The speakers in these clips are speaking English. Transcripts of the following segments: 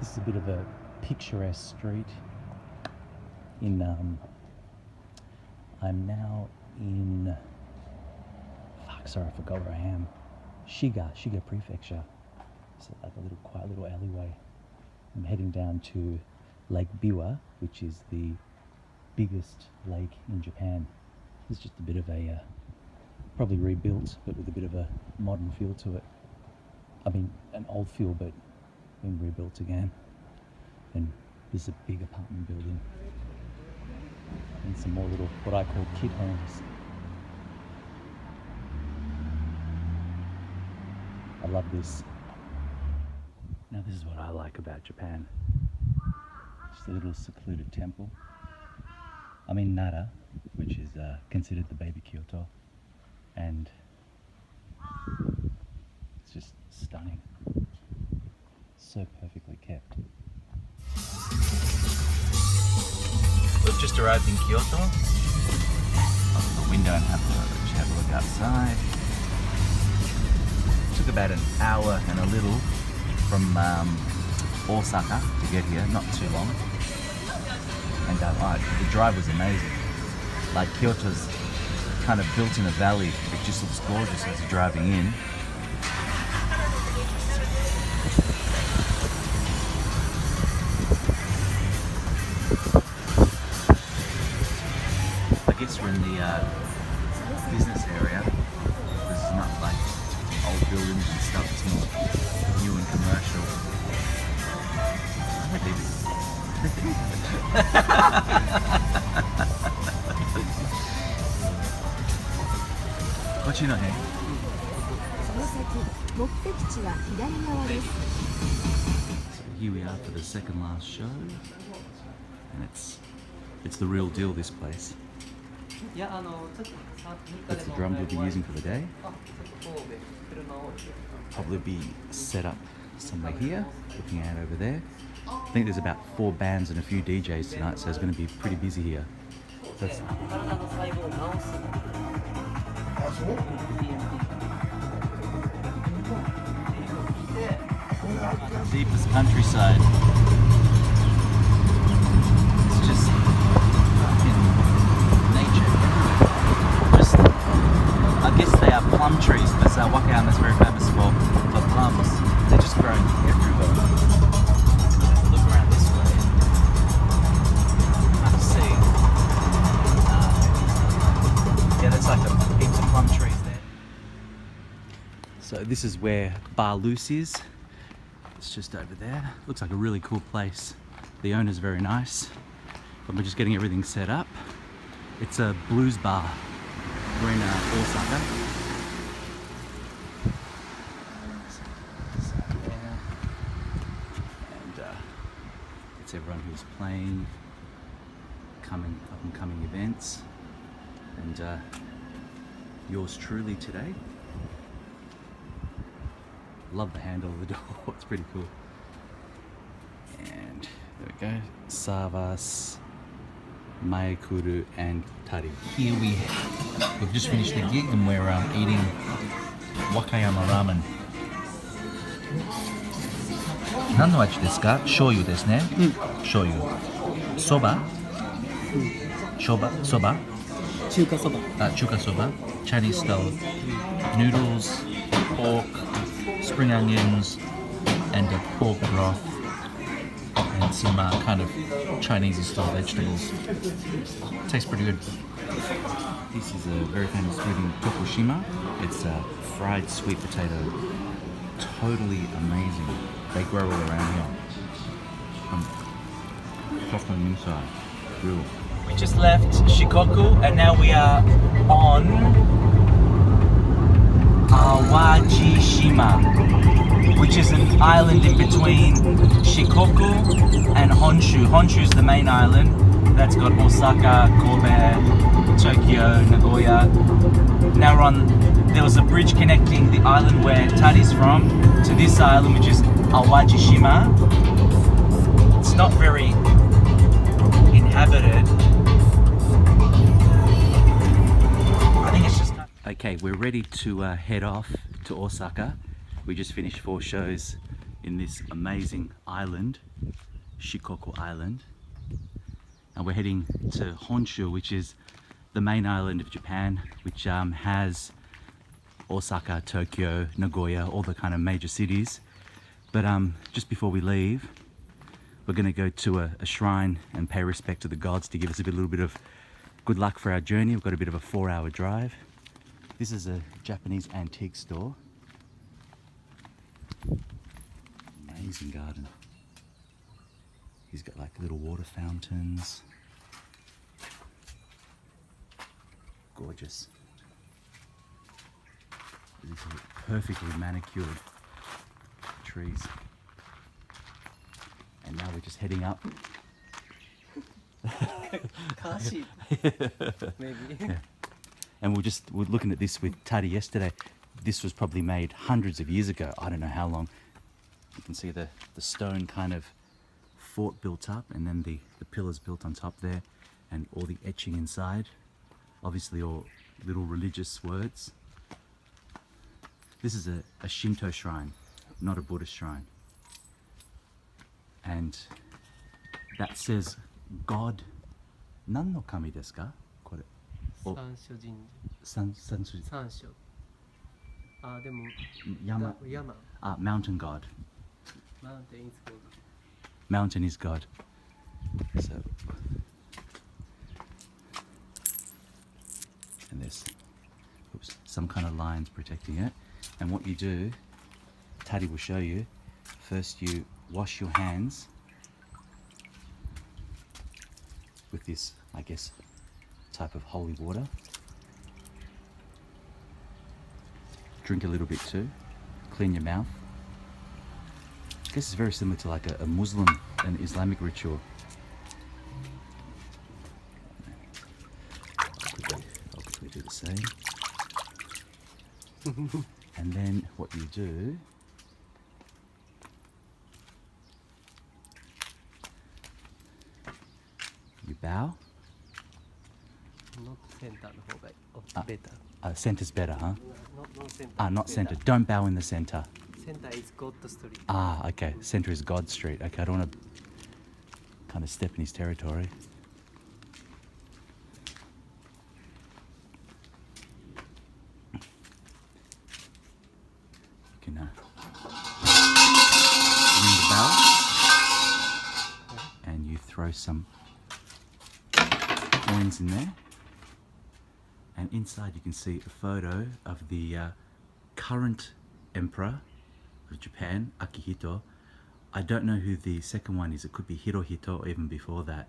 This is a bit of a picturesque street in I'm now in sorry, I forgot where I am. Shiga Prefecture. It's like a little quiet little alleyway. I'm heading down to Lake Biwa, which is the biggest lake in Japan. It's just a bit of a probably rebuilt, but with a bit of a modern feel to it. I mean, an old feel, but being rebuilt again. And there's a big apartment building and some more little, what I call kid homes. I love this. Now this is what I like about Japan. Just a little secluded temple. I'm in Nara, which is considered the baby Kyoto, and it's just stunning. So perfectly kept. We've just arrived in Kyoto. Open the window and have a look outside. Took about an hour and a little from Osaka to get here, not too long. And the drive was amazing. Like Kyoto's kind of built in a valley. It just looks gorgeous as you're driving in. I guess we're in the business area. This is not like old buildings and stuff. It's more new and commercial. What you know, hey? So here we are for the second last show, and it's the real deal, this place. That's the drum you'll be using for the day. Probably be set up somewhere here, looking out over there. I think there's about 4 bands and a few DJs tonight, so it's going to be pretty busy here. Deepest countryside. It's just fucking nature everywhere. Just, I guess they are plum trees, because Wakayama is very famous for plums. They're just growing everywhere. Look around this way. Kind of see. Yeah, there's like heaps of plum trees there. So this is where Bar Loose is. It's just over there. Looks like a really cool place. The owner's very nice. But we're just getting everything set up. It's a blues bar. We're in Osaka. And it's everyone who's playing, up-and-coming events, and yours truly today. Love the handle of the door, it's pretty cool. And there we go, Savas, Maekuru and Tari. Here we've just finished the gig and we're eating Wakayama ramen. 何の味ですか? 醤油ですね。醤油。そば? そば? 中華そば。中華そば? Chinese style noodles, pork, spring onions, and a pork broth, and some kind of Chinese style vegetables. Tastes pretty good. This is a very famous food in Tokushima. It's a fried sweet potato. Totally amazing. They grow all around here. Top on the inside. Real. We just left Shikoku and now we are on Awajishima, which is an island in between Shikoku and Honshu. Honshu is the main island. That's got Osaka, Kobe, Tokyo, Nagoya. Now we're on, there was a bridge connecting the island where Tari's from to this island, which is Awajishima. It's not very inhabited. I think it's just... Okay, we're ready to head off to Osaka. We just finished 4 shows in this amazing island, Shikoku Island. And we're heading to Honshu, which is the main island of Japan, which has Osaka, Tokyo, Nagoya, all the kind of major cities. But just before we leave, we're going to go to a shrine and pay respect to the gods to give us a little bit of good luck for our journey. We've got a bit of a 4-hour drive. This is a Japanese antique store. Amazing garden. He's got like little water fountains. Gorgeous. These are perfectly manicured trees. And now we're just heading up. Kashi. Maybe. Yeah. And we're looking at this with Taddy yesterday. This was probably made hundreds of years ago. I don't know how long. You can see the stone kind of fort built up, and then the pillars built on top there, and all the etching inside. Obviously all little religious words. This is a Shinto shrine, not a Buddhist shrine. And that says God. Nan no kami desu ka? Kore. お、三所神三社。三所。あ、でも、山。山。Mountain God. Mountain is God. Mountain is God. So, and there's some kind of lines protecting it. And what you do, Taddy will show you. First, you wash your hands with this, I guess, type of holy water. Drink a little bit too. Clean your mouth. I guess it's very similar to like a Muslim and Islamic ritual. I'll quickly do the same. And then what you do, you bow. Not center の方がいい。better. Center's better, huh? Not center. Not center. Don't bow in the center. Center is God Street. Okay. Center is God Street. Okay, I don't want to kind of step in his territory. You can ring the bell, and you throw some coins in there. And inside you can see a photo of the current emperor of Japan, Akihito. I don't know who the second one is. It could be Hirohito or even before that.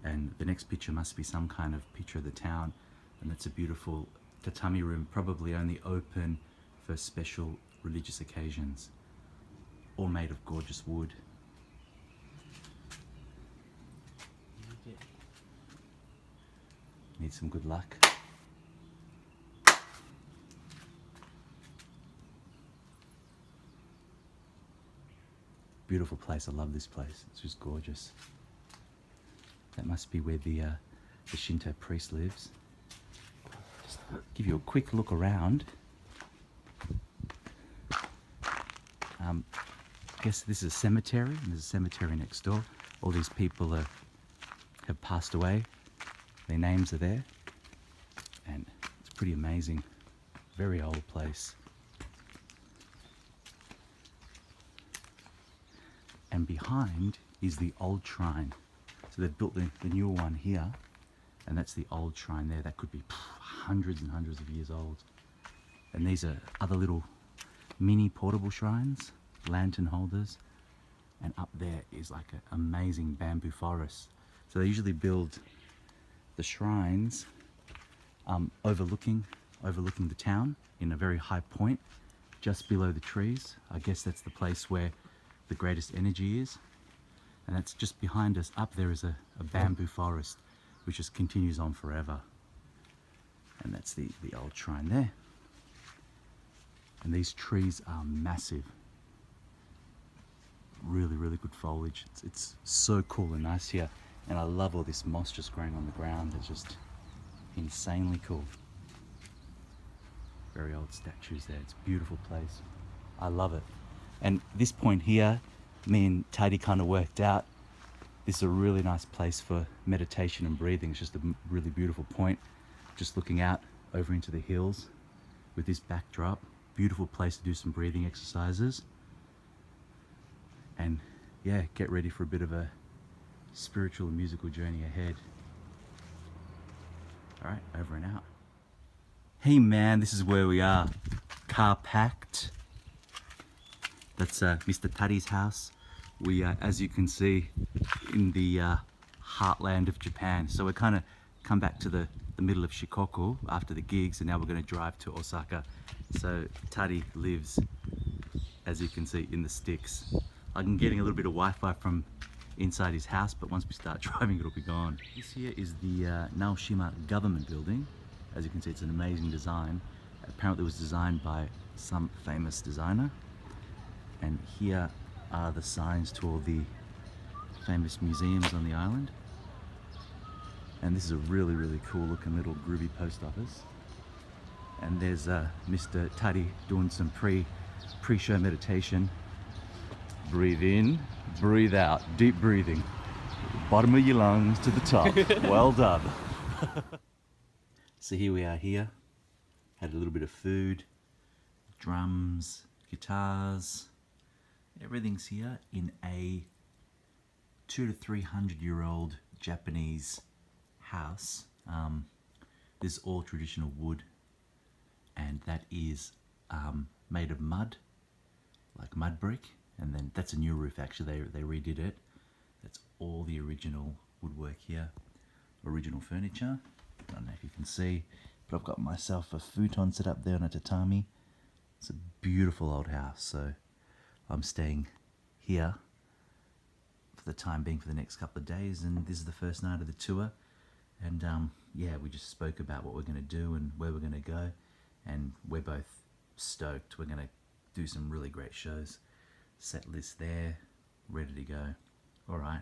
And the next picture must be some kind of picture of the town. And that's a beautiful tatami room, probably only open for special religious occasions. All made of gorgeous wood. Need some good luck. Beautiful place. I love this place. It's just gorgeous. That must be where the Shinto priest lives. Just give you a quick look around. I guess this is a cemetery, and there's a cemetery next door. All these people have passed away. Their names are there, and it's pretty amazing. Very old place. And behind is the old shrine. So they've built the newer one here, and that's the old shrine there. That could be hundreds and hundreds of years old. And these are other little mini portable shrines, lantern holders. And up there is like an amazing bamboo forest. So they usually build the shrines overlooking the town in a very high point, just below the trees. I guess that's the place where the greatest energy is. And that's just behind us. Up there is a bamboo forest which just continues on forever. And that's the old shrine there. And these trees are massive. Really, really good foliage. It's so cool and nice here. And I love all this moss just growing on the ground. It's just insanely cool. Very old statues there. It's a beautiful place. I love it. And this point here, me and Taddy kind of worked out. This is a really nice place for meditation and breathing. It's just a really beautiful point. Just looking out over into the hills with this backdrop. Beautiful place to do some breathing exercises. And yeah, get ready for a bit of a spiritual and musical journey ahead. All right, over and out. Hey man, this is where we are. Car packed. That's Mr. Taddy's house. We are, as you can see, in the heartland of Japan. So we're kind of come back to the middle of Shikoku after the gigs, and now we're going to drive to Osaka. So Taddy lives, as you can see, in the sticks. I'm getting a little bit of Wi-Fi from inside his house, but once we start driving, it'll be gone. This here is the Naoshima government building. As you can see, it's an amazing design. Apparently it was designed by some famous designer. And here are the signs to all the famous museums on the island. And this is a really, really cool looking little groovy post office. And there's Mr. Taddy doing some pre-show meditation. Breathe in, breathe out, deep breathing. Bottom of your lungs to the top. Well done. So here we are here. Had a little bit of food, drums, guitars. Everything's here in a 200 to 300 year old Japanese house. This is all traditional wood, and that is made of mud, like mud brick. And then that's a new roof actually, they redid it. That's all the original woodwork here, original furniture. I don't know if you can see, but I've got myself a futon set up there on a tatami. It's a beautiful old house, so I'm staying here for the time being for the next couple of days, and this is the first night of the tour. And yeah, we just spoke about what we're going to do and where we're going to go, and we're both stoked. We're going to do some really great shows. Set list there, ready to go. All right.